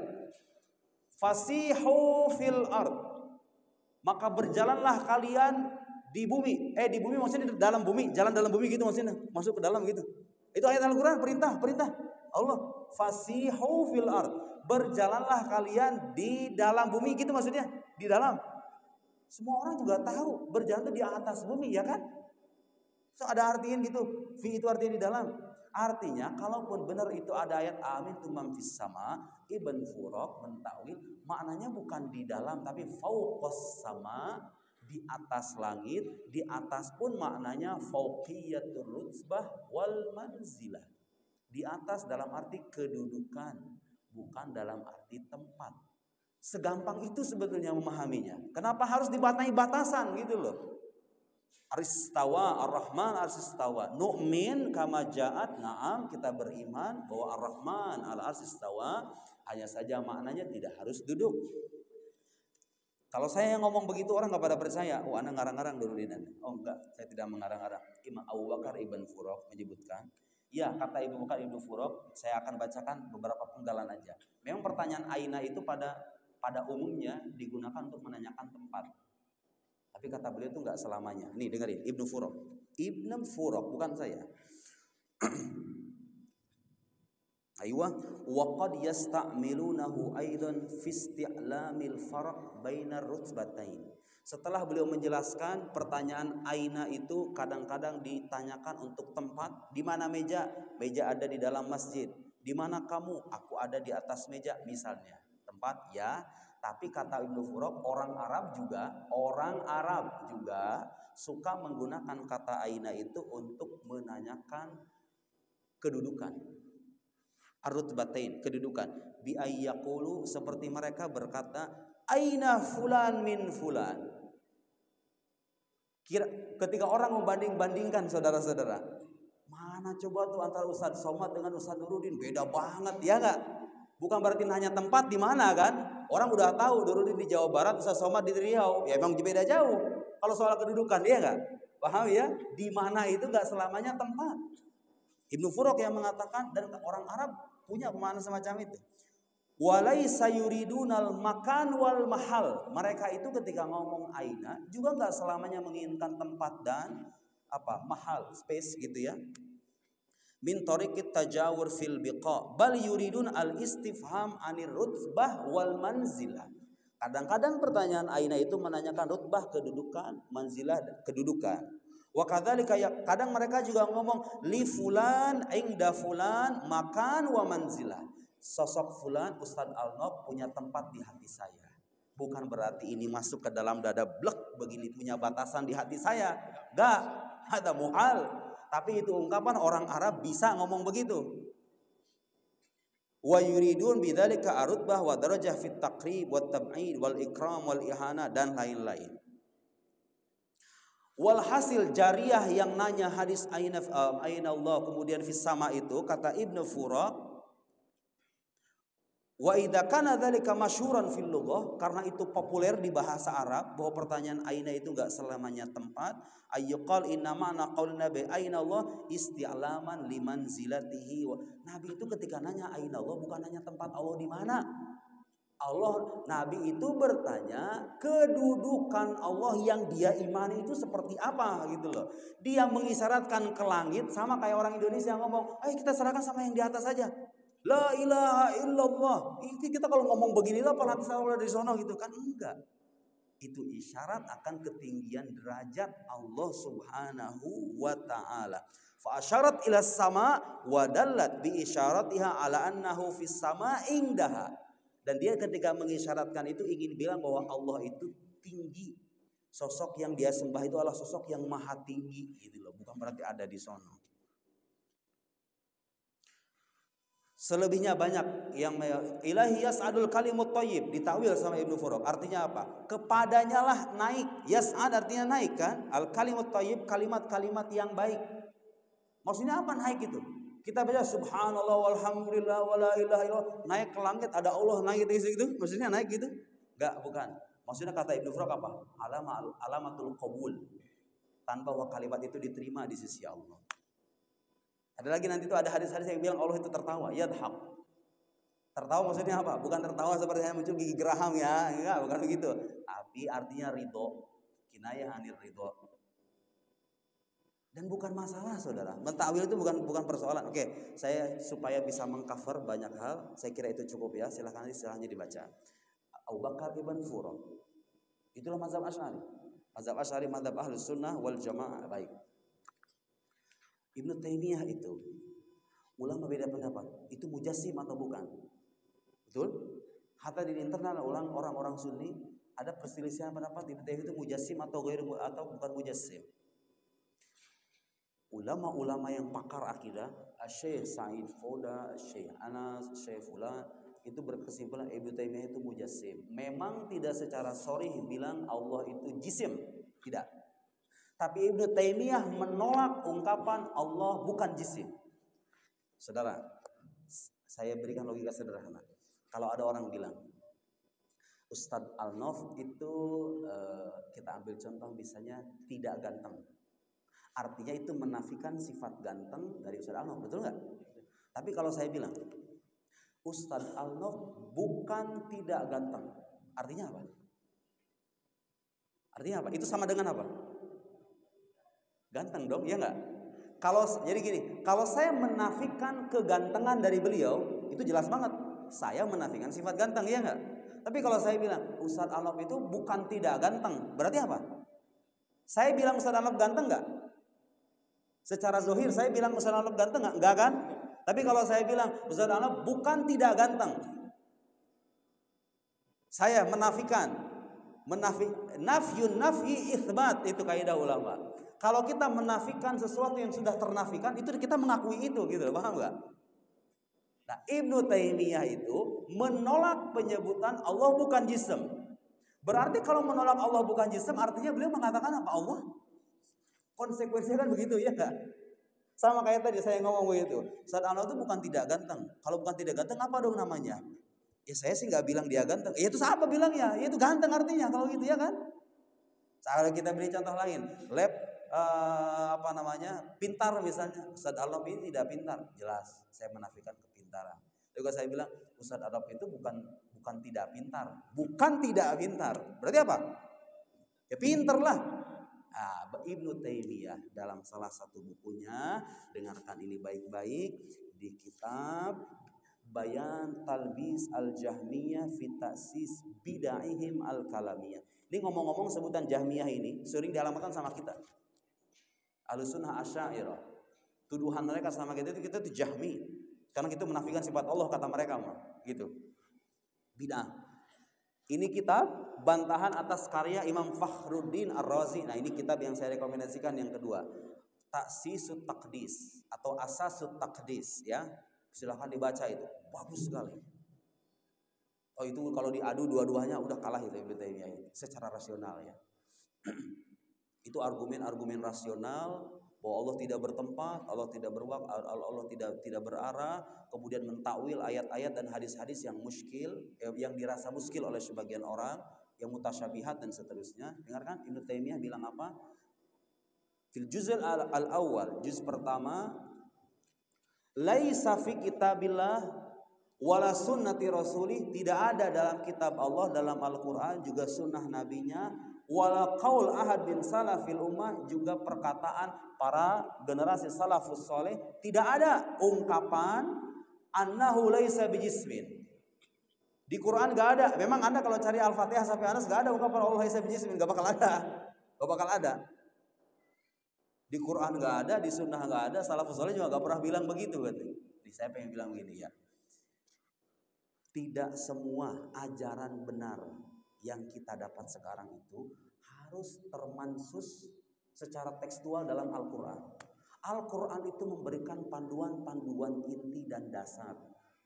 Fasihu fil ard. Maka berjalanlah kalian di bumi. Di bumi maksudnya di dalam bumi, jalan dalam bumi gitu maksudnya, masuk ke dalam gitu. Itu ayat Al-Qur'an, perintah Allah. Fasihu fil ard. Berjalanlah kalian di dalam bumi gitu maksudnya, di dalam. Semua orang juga tahu berjalan itu di atas bumi, ya kan? So ada artiin gitu, fi itu artinya di dalam. Artinya kalaupun benar itu ada ayat amin tumam fis sama, Ibn Furok mentakwil maknanya bukan di dalam tapi fauqas sama, di atas langit, di atas pun maknanya fauqiyatur rutsbah wal manzilah. Di atas dalam arti kedudukan, bukan dalam arti tempat. Segampang itu sebetulnya memahaminya. Kenapa harus dibatasi batasan gitu loh? Aristawa, Ar-Rahman Arsistawa. Nu'min kama ja'at, na'am, kita beriman bahwa Ar-Rahman al-Arsistawa, hanya saja maknanya tidak harus duduk. Kalau saya ngomong begitu orang nggak pada percaya. Oh, Anda ngarang-ngarang dulu di Anda. Oh enggak, saya tidak mengarang-ngarang. Imam Abu Bakar Ibn Furaq menyebutkan, ya kata Ibu Bakar Ibn Furaq, saya akan bacakan beberapa penggalan aja. Memang pertanyaan aina itu pada umumnya digunakan untuk menanyakan tempat. Tapi kata beliau itu nggak selamanya. Nih dengerin, Ibnu Furaq. Ibnu Furaq bukan saya. Aywa, wa qad yasta'milunahu aidan fi isti'lamil farq bainar rutbatain. Setelah beliau menjelaskan pertanyaan aina itu kadang-kadang ditanyakan untuk tempat. Di mana meja? Meja ada di dalam masjid. Di mana kamu? Aku ada di atas meja misalnya. Tempat ya. Tapi kata Ibnu Furaq, orang Arab juga suka menggunakan kata aina itu untuk menanyakan kedudukan. Ar-rutbatain, kedudukan. Bi ayyaqulu, seperti mereka berkata, aina fulan min fulan. Ketika orang membanding-bandingkan saudara-saudara, mana coba tuh antara Ustaz Somad dengan Ustaz Nuruddin, beda banget ya enggak? Bukan berarti nanya tempat di mana kan? Orang udah tahu Nuruddin di Jawa Barat, Ustaz Somad di Riau. Ya emang beda jauh. Kalau soal kedudukan dia enggak? Paham ya? Di mana itu enggak selamanya tempat. Ibnu Furaq yang mengatakan, dan orang Arab punya pemahaman semacam itu. Walaisa yuridunal makan wal mahal. Mereka itu ketika ngomong aina juga enggak selamanya menginginkan tempat dan mahal, space gitu ya. Min tariqit tajawur fil biqa, bal yuridun al istifham anir rutbah wal manzilah. Kadang-kadang pertanyaan aina itu menanyakan rutbah, kedudukan, manzilah, kedudukan. Wa kadzalika, kadang mereka juga ngomong li fulan inda fulan makan wa manzilah. Sosok fulan Ustaz Al-Nob punya tempat di hati saya. Bukan berarti ini masuk ke dalam dada blek begini punya batasan di hati saya. Enggak, ada muhal. Tapi itu ungkapan orang Arab bisa ngomong begitu. Wa yuridun bidzalika arutbah wa darajah fit taqrib wat tab'id wal ikram wal ihana dan lain-lain. Walhasil jariyah yang nanya hadis aina Allah kemudian fis sama itu, kata Ibnu Furaq, wa idza kana dzalika masyhuran fil lughah, karena itu populer di bahasa Arab bahwa pertanyaan aina itu enggak selamanya tempat, ayyuqal inna ma'na qaulun nabi aina Allah isti'laman liman zilatihi. Nabi itu ketika nanya aina Allah bukan nanya tempat Allah di mana. Nabi itu bertanya kedudukan Allah yang dia imani itu seperti apa gitu loh. Dia mengisyaratkan ke langit, sama kayak orang Indonesia yang ngomong, ayo kita serahkan sama yang di atas saja. La ilaha illallah. Ini kita kalau ngomong beginilah nanti Allah dari sono gitu kan, enggak. Itu isyarat akan ketinggian derajat Allah Subhanahu wa taala. Fa asyarat ila sama wa dallat bi isyaratiha ala annahu fis sama indaha. Dan dia ketika mengisyaratkan itu ingin bilang bahwa Allah itu tinggi. Sosok yang dia sembah itu adalah sosok yang maha tinggi gitu loh, bukan berarti ada di sono. Selebihnya banyak yang ilahi yas'adul kalimut thayyib ditakwil sama Ibnu Furaq. Artinya apa? Kepadanya lah naik. Yas'ad artinya naik kan? Al kalimut thayyib, kalimat-kalimat yang baik. Maksudnya apa naik itu? Kita baca subhanallah walhamdulillah wala ilaha illallah, naik ke langit ada Allah naik gitu. Maksudnya naik gitu? Enggak, bukan. Maksudnya kata Ibnu Furaq apa? Alamatul qabul. Tanpa bahwa kalimat itu diterima di sisi Allah. Ada lagi nanti itu ada hadis-hadis yang bilang Allah itu tertawa, yadhaq. Tertawa maksudnya apa? Bukan tertawa seperti yang muncul gigi geraham ya, enggak, bukan begitu. Tapi artinya ridho, kinayah anir ridho. Dan bukan masalah saudara, mentakwil itu bukan persoalan. Oke, saya supaya bisa mengcover banyak hal, saya kira itu cukup ya. Silakan istilahnya dibaca. Abu Bakar Ibn Furaq, itulah mazhab Asy'ari. Mazhab Asy'ari mazhab Ahlus Sunnah wal Jamaah. Baik. Ibnu Taimiyah itu ulama beda pendapat, itu mujassim atau bukan? Betul? Hatta di internal orang-orang Sunni ada perselisihan pendapat Ibnu Taimiyah itu mujassim atau bukan mujassim. Ulama-ulama yang pakar akidah, Syekh Sa'id Fauda, Syekh Anas, Syekh Fulan, itu berkesimpulan Ibnu Taimiyah itu mujassim. Memang tidak secara sharih bilang Allah itu jisim, tidak. Tapi Ibnu Taimiyah menolak ungkapan Allah bukan jisim. Saudara, saya berikan logika sederhana. Kalau ada orang bilang Ustadz Al-Nof itu kita ambil contoh misalnya tidak ganteng. Artinya itu menafikan sifat ganteng dari Ustadz Al-Nof, betul nggak? Tapi kalau saya bilang Ustadz Al-Nof bukan tidak ganteng, artinya apa? Artinya apa? Itu sama dengan apa? Ganteng dong, ya nggak? Jadi gini, kalau saya menafikan kegantengan dari beliau, itu jelas banget. Saya menafikan sifat ganteng, ya nggak? Tapi kalau saya bilang Ustadz Al-Nof itu bukan tidak ganteng, berarti apa? Saya bilang Ustadz Al-Nof ganteng nggak? Secara zahir saya bilang Ustadz Al-Nof ganteng nggak? Nggak kan? Tapi kalau saya bilang Ustadz Al-Nof bukan tidak ganteng, saya menafikan. Nafyi itsbat, itu kaidah ulama. Kalau kita menafikan sesuatu yang sudah ternafikan, itu kita mengakui itu, gitu, paham nggak? Nah, Ibnu Taimiyah itu menolak penyebutan Allah bukan jism. Berarti kalau menolak Allah bukan jism, artinya beliau mengatakan apa? Allah. Konsekuensinya kan begitu, ya nggak? Sama kayak tadi saya ngomong begitu. Saat Allah itu bukan tidak ganteng. Kalau bukan tidak ganteng, apa dong namanya? Ya saya sih nggak bilang dia ganteng. Ya itu siapa bilangnya? Ya itu ganteng artinya kalau gitu, ya kan? Kalau kita beri contoh lain, pintar misalnya. Ustadz Al-Nof ini tidak pintar, jelas saya menafikan kepintaran. Juga saya bilang Ustadz Al-Nof itu bukan tidak pintar, bukan tidak pintar. Berarti apa? Ya pintar lah. Ibnu Taimiyah dalam salah satu bukunya, dengarkan ini baik-baik, di kitab Bayan Talbis Al-Jahmiyah fi Ta'sis Bid'ahihim Al-Kalamiyah. Ini ngomong-ngomong sebutan Jahmiyah ini sering dialamatkan sama kita. Ahlussunnah Asy'ariyah. Tuduhan mereka sama kita itu Jahmi. Karena itu menafikan sifat Allah kata mereka mah, gitu. Bid'ah. Ini kitab bantahan atas karya Imam Fakhruddin Ar-Razi. Nah, ini kitab yang saya rekomendasikan yang kedua. Ta'sisut Taqdis atau Asasut Taqdis, ya. Silahkan dibaca itu, bagus sekali. Oh itu kalau diadu dua-duanya udah kalah itu Ibnu Taimiyah itu secara rasional, ya. Itu argumen-argumen rasional bahwa Allah tidak bertempat, Allah tidak berwaktu, Allah tidak berarah, kemudian mentakwil ayat-ayat dan hadis-hadis yang muskil, yang dirasa muskil oleh sebagian orang, yang mutasyabihat dan seterusnya. Dengarkan Ibnu Taimiyah bilang apa? Fil juz'il al-awwal, juz pertama, laisa fi kitabillah wala sunnati rasulih, tidak ada dalam kitab Allah, dalam Al-Quran, juga sunnah nabinya, wala qaul ahad bin salafil ummah, juga perkataan para generasi salafus soleh, tidak ada ungkapan annahu laisa bijismin. Di Quran gak ada. Memang Anda kalau cari Al-Fatihah sampai Anas gak ada ungkapan Allah laisa bijismin, gak bakal ada. Di Quran nggak ada, di Sunnah nggak ada, salafus saleh juga nggak pernah bilang begitu, katanya. Saya pengen bilang begini, ya. Tidak semua ajaran benar yang kita dapat sekarang itu harus termansus secara tekstual dalam Al-Quran. Al-Quran itu memberikan panduan-panduan inti dan dasar.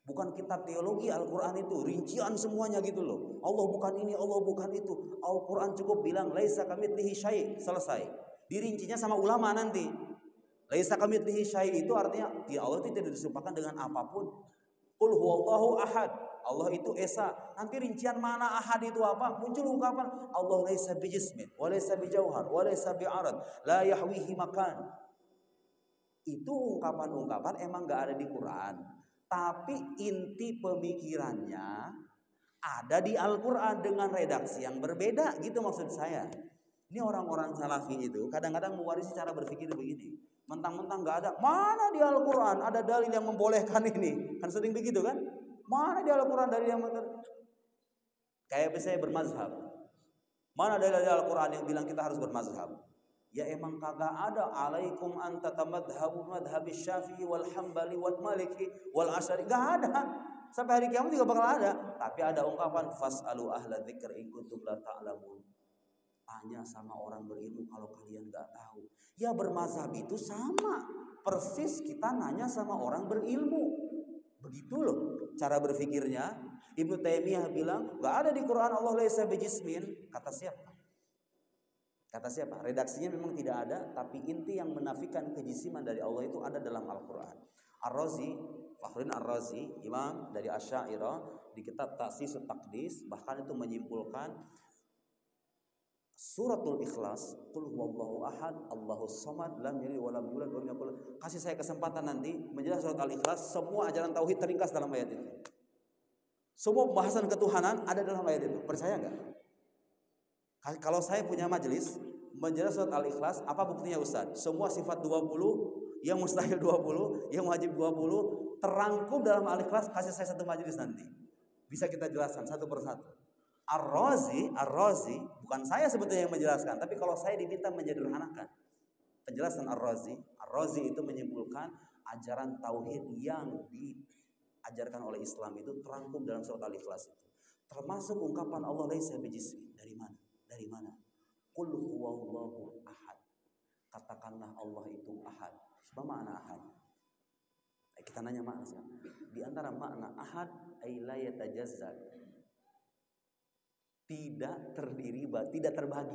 Bukan kitab teologi Al-Quran itu rincian semuanya gitu loh. Allah bukan ini, Allah bukan itu. Al-Quran cukup bilang laisa kamitslihi syai', selesai. Dirincinya sama ulama nanti. Laisa kamitslihi syai' itu artinya ya Allah itu tidak diserupakan dengan apapun. Qul huwallahu ahad. Allah itu esa. Nanti rincian mana ahad itu apa? Muncul ungkapan Allah laisa bijismin, wa laisa bijauhar, wa laisa bi'arad, la yahwihi makan. Itu ungkapan-ungkapan emang enggak ada di Quran, tapi inti pemikirannya ada di Al-Quran dengan redaksi yang berbeda, gitu maksud saya. Ini orang-orang salafi itu kadang-kadang mewarisi cara berpikir begini. Mentang-mentang gak ada. Mana di Al-Quran ada dalil yang membolehkan ini? Kan sering begitu kan? Mana di Al-Quran dalil yang kayak misalnya bermazhab. Mana dalil di Al-Quran yang bilang kita harus bermazhab? Ya emang kagak ada. Alaikum anta tamadhabu madhabis syafi'i wal hambali wal maliki wal asyari. Gak ada. Sampai hari kiamat juga bakal ada. Tapi ada ungkapan fas'alu ahla dzikr in kuntum la ta'lamun. Tanya sama orang berilmu kalau kalian gak tahu. Ya bermazhab itu sama. Persis kita nanya sama orang berilmu. Begitu loh cara berpikirnya. Ibnu Taimiyah bilang gak ada di Quran Allah laisa bijismin. Kata siapa? Kata siapa? Redaksinya memang tidak ada, tapi inti yang menafikan kejisiman dari Allah itu ada dalam Al-Quran. Ar-Razi, Fakhruddin Ar-Razi, imam dari Asy'ariyah, di kitab Ta'sisut Taqdis bahkan itu menyimpulkan suratul Ikhlas, qul huwallahu ahad, Allahus samad, lam yalid wa lam yulad wa lam yakul. Kasih saya kesempatan nanti menjelaskan surat Al-Ikhlas, semua ajaran tauhid teringkas dalam ayat itu. Semua pembahasan ketuhanan ada dalam ayat itu. Percaya enggak? Kalau saya punya majelis menjelaskan surat Al-Ikhlas, apa buktinya Ustaz? Semua sifat 20, yang mustahil 20, yang wajib 20 terangkum dalam Al-Ikhlas. Kasih saya satu majelis nanti. Bisa kita jelaskan satu persatu. Ar-Razi, bukan saya sebetulnya yang menjelaskan, tapi kalau saya diminta menyederhanakan penjelasan Ar-Razi itu menyimpulkan ajaran tauhid yang diajarkan oleh Islam itu terangkum dalam surat Al-Ikhlas itu. Termasuk ungkapan Allah laisa bijismi. Dari mana? Dari mana? Qul huwallahu ahad. Katakanlah Allah itu ahad. Apa makna ahad? Kita nanya makna sekarang. Di antara makna ahad ay la yatajazzad. Tidak terdiri, tidak terbagi.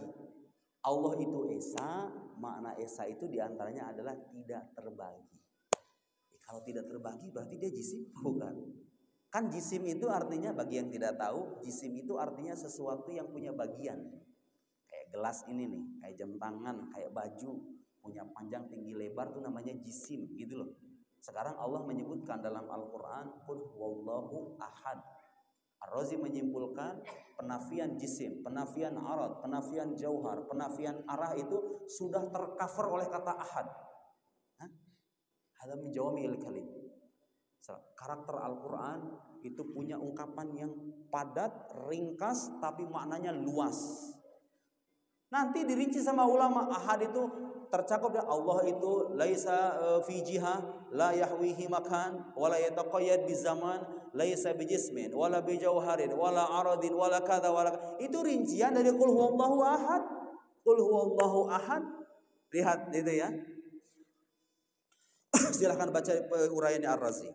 Allah itu esa, makna esa itu diantaranya adalah tidak terbagi. Kalau tidak terbagi berarti dia jisim, bukan? Kan jisim itu artinya, bagi yang tidak tahu, jisim itu artinya sesuatu yang punya bagian. Kayak gelas ini nih, kayak jam tangan, kayak baju, punya panjang, tinggi, lebar, itu namanya jisim, gitu loh. Sekarang Allah menyebutkan dalam Al-Quran, qul huwallahu ahad. Ar-Razi menyimpulkan penafian jisim, penafian arad, penafian jauhar, penafian arah itu sudah tercover oleh kata ahad. Hadza min jawami'il kalim. Karakter Al-Quran itu punya ungkapan yang padat, ringkas, tapi maknanya luas. Nanti dirinci sama ulama. Ahad itu tercakup ya, Allah itu laisa fi jihah, la yahwihi makan, wala yataqayyad bi zaman, laisa bi jismin, wala bi jauharin, wala aradin, wala kadza wala. Itu rincian dari qul huwallahu ahad. Qul huwallahu ahad. Lihat itu ya. Silahkan baca uraian Ar-Razi.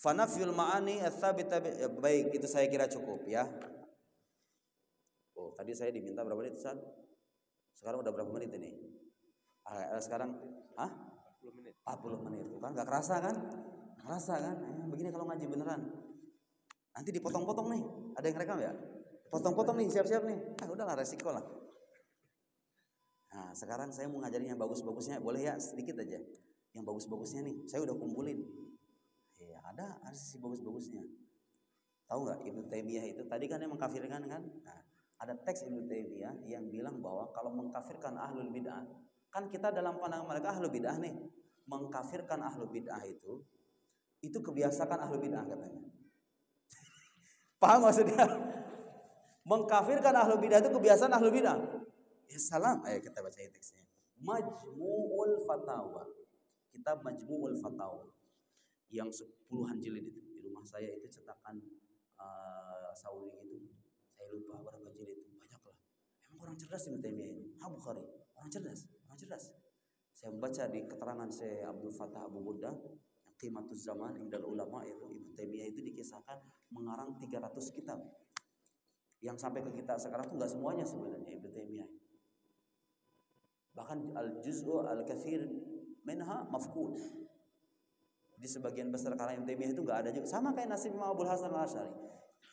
Fanafyul ma'ani ats-tsabita, baik, itu saya kira cukup ya. Oh, tadi saya diminta berapa menit, Ustaz? Sekarang udah berapa menit ini? Sekarang 40 menit. 40 menit. Kan enggak kerasa kan? Kerasa kan? Begini kalau ngaji beneran. Nanti dipotong-potong nih. Ada yang rekam ya? Potong-potong nih, siap-siap nih. Udahlah, resiko lah. Nah, sekarang saya mau ngajarin yang bagus-bagusnya. Boleh ya, sedikit aja. Yang bagus-bagusnya nih, saya udah kumpulin. Ya, ada sisi bagus-bagusnya. Tahu nggak Ibnu Taimiyah itu tadi kan yang mengkafirkan kan? Nah, ada teks Ibnu Taimiyah yang bilang bahwa kalau mengkafirkan ahlul bid'ah, kan kita dalam pandangan mereka ahlul bid'ah nih, mengkafirkan ahlul bid'ah itu kebiasaan ahlul bid'ah katanya. Paham maksudnya? Mengkafirkan ahlul bid'ah itu kebiasaan ahlul bid'ah. Ya salam, ayo kita baca teksnya. Majmu'ul Fatawa. Kitab Majmu'ul Fatawa. Yang 10-an jilid itu di rumah saya itu cetakan Saudi itu, saya lupa berapa jilid itu, banyak lah. Emang orang cerdas Ibnu Taimiyah ini, Bukhari, orang cerdas. Saya membaca di keterangan Syekh Abdul Fattah Abu Budda, yang Qimatuz Zaman Indal Ulama itu, Ibnu Taimiyah itu dikisahkan mengarang 300 kitab. Yang sampai ke kita sekarang itu enggak semuanya sebenarnya Ibnu Taimiyah. Bahkan al-juz'u al-katsir minha mafqud. Di sebagian besar karya Ibnu Taimiyah itu enggak ada juga. Sama kayak nasib Imam Abul Hasan Al-Asy'ari.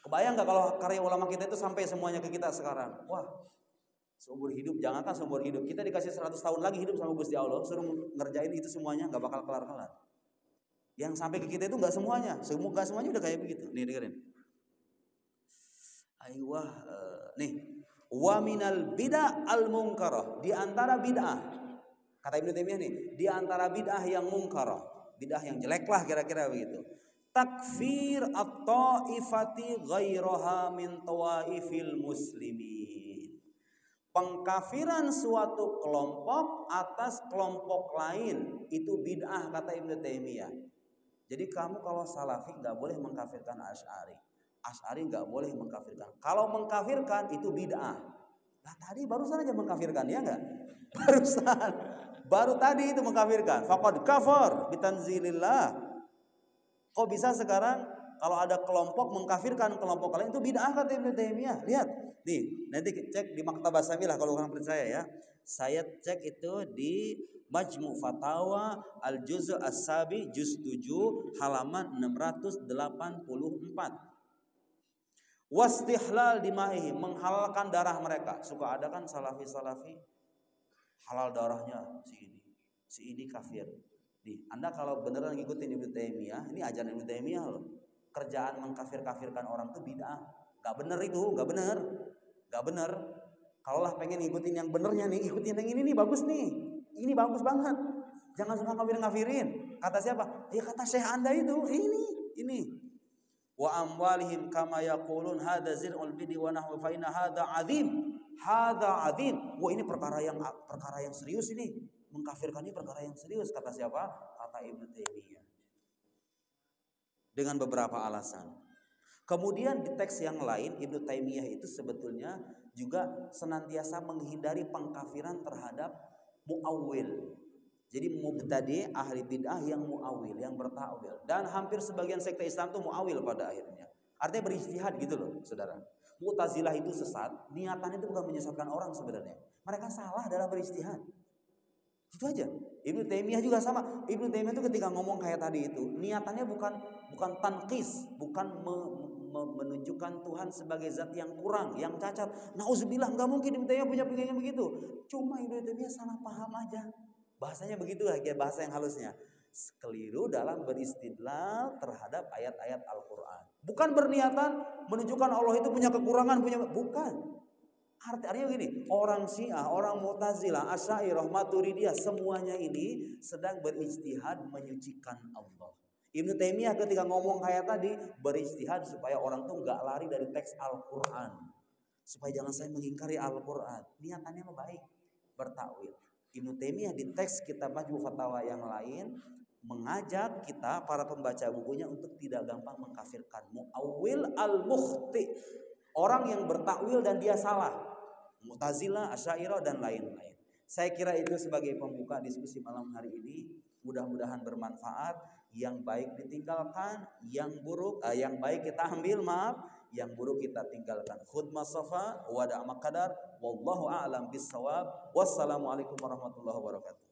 Kebayang enggak kalau karya ulama kita itu sampai semuanya ke kita sekarang? Wah, seumur hidup, jangankan seumur hidup, kita dikasih 100 tahun lagi hidup sama Gusti Allah, suruh ngerjain itu semuanya enggak bakal kelar-kelar. Yang sampai ke kita itu enggak semuanya, enggak semuanya udah kayak begitu. Nih dengerin. Nih, wa minal bid'ah al-munkarah, di antara bid'ah. Kata Ibnu Taimiyah nih, di antara bid'ah yang munkarah, bid'ah yang jelek lah kira-kira begitu. Takfir at-ta'ifati ghairaha min tawaifil muslimin. Pengkafiran suatu kelompok atas kelompok lain itu bid'ah kata Ibnu Taimiyah. Jadi kamu kalau salafi enggak boleh mengkafirkan Asy'ari. Asy'ari enggak boleh mengkafirkan. Kalau mengkafirkan itu bid'ah. Nah, tadi barusan aja mengkafirkan, ya enggak? Baru tadi itu mengkafirkan. Faqad kafar bitanzilillah. Kok bisa sekarang kalau ada kelompok mengkafirkan kelompok lain itu bid'ah kata Ibnu Taimiyah. Lihat, nih nanti cek di Maktabah Samilah kalau orang percaya ya. Saya cek itu di Majmu' Fatawa Al-Juz' As-Sabi juz 7 halaman 684. Wastihlal dimaihi, menghalalkan darah mereka. Suka ada kan salafi halal darahnya si ini kafir. Anda kalau beneran ngikutin Ibnu Taimiyah, ini ajaran Ibnu Taimiyah loh. Kerjaan mengkafir-kafirkan orang tuh bid'ah. Gak bener itu, gak bener. Kalau lah pengen ngikutin yang benernya nih, ikutin yang ini nih bagus nih. Ini bagus banget. Jangan suka ngafirin. Kata siapa? Ya kata Syekh Anda itu. Ini. Wa amwalihim kama yaqulun hadza zir'ul bidi wa nahwa fa inna hadza azim. Hadza azim. Wah, ini perkara yang serius ini. Mengkafirkan ini perkara yang serius, kata siapa? Kata Ibnu Taimiyah. Dengan beberapa alasan. Kemudian di teks yang lain Ibnu Taimiyah itu sebetulnya juga senantiasa menghindari pengkafiran terhadap mu'awwil. Jadi mubtadi, ahli bid'ah yang mu'awwil, yang bertakwil. Dan hampir sebagian sekte Islam itu mu'awwil pada akhirnya. Artinya berijtihad gitu loh, Saudara. Mu'tazilah itu sesat, niatannya itu bukan menyesatkan orang sebenarnya. Mereka salah dalam berijtihad. Itu aja. Ibnu Taimiyah juga sama. Ibnu Taimiyah itu ketika ngomong kayak tadi itu, niatannya bukan tanqis, bukan menunjukkan Tuhan sebagai zat yang kurang, yang cacat. Nauzubillah, enggak mungkin Ibnu Taimiyah punya pikiran begitu. Cuma Ibnu Taimiyah salah paham aja. Bahasanya begitu lah, bahasa yang halusnya. Keliru dalam beristidlal terhadap ayat-ayat Al-Qur'an. Bukan berniatan menunjukkan Allah itu punya kekurangan, bukan. Artinya gini, orang Syiah, orang Mu'tazilah, Asy'ariyah, Maturidiyah, semuanya ini sedang berijtihad menyucikan Allah. Ibnu Taimiyah ketika ngomong kayak tadi, berijtihad supaya orang tuh nggak lari dari teks Al-Qur'an. Supaya jangan saya mengingkari Al-Qur'an. Niatannya mah baik, bertakwil. Ibnu Taimiyah di teks kitab Majmu' Fatawa yang lain mengajak kita para pembaca bukunya untuk tidak gampang mengkafirkan mu'awwil al-mukhti. Orang yang bertakwil dan dia salah. Mu'tazilah, Asy'ariyah dan lain-lain. Saya kira itu sebagai pembuka diskusi malam hari ini. Mudah-mudahan bermanfaat. Yang baik ditinggalkan, yang baik kita ambil, yang buruk kita tinggalkan. Khudmah safa wa da'a maqdar wallahu a'lam bissawab. Wassalamualaikum warahmatullahi wabarakatuh.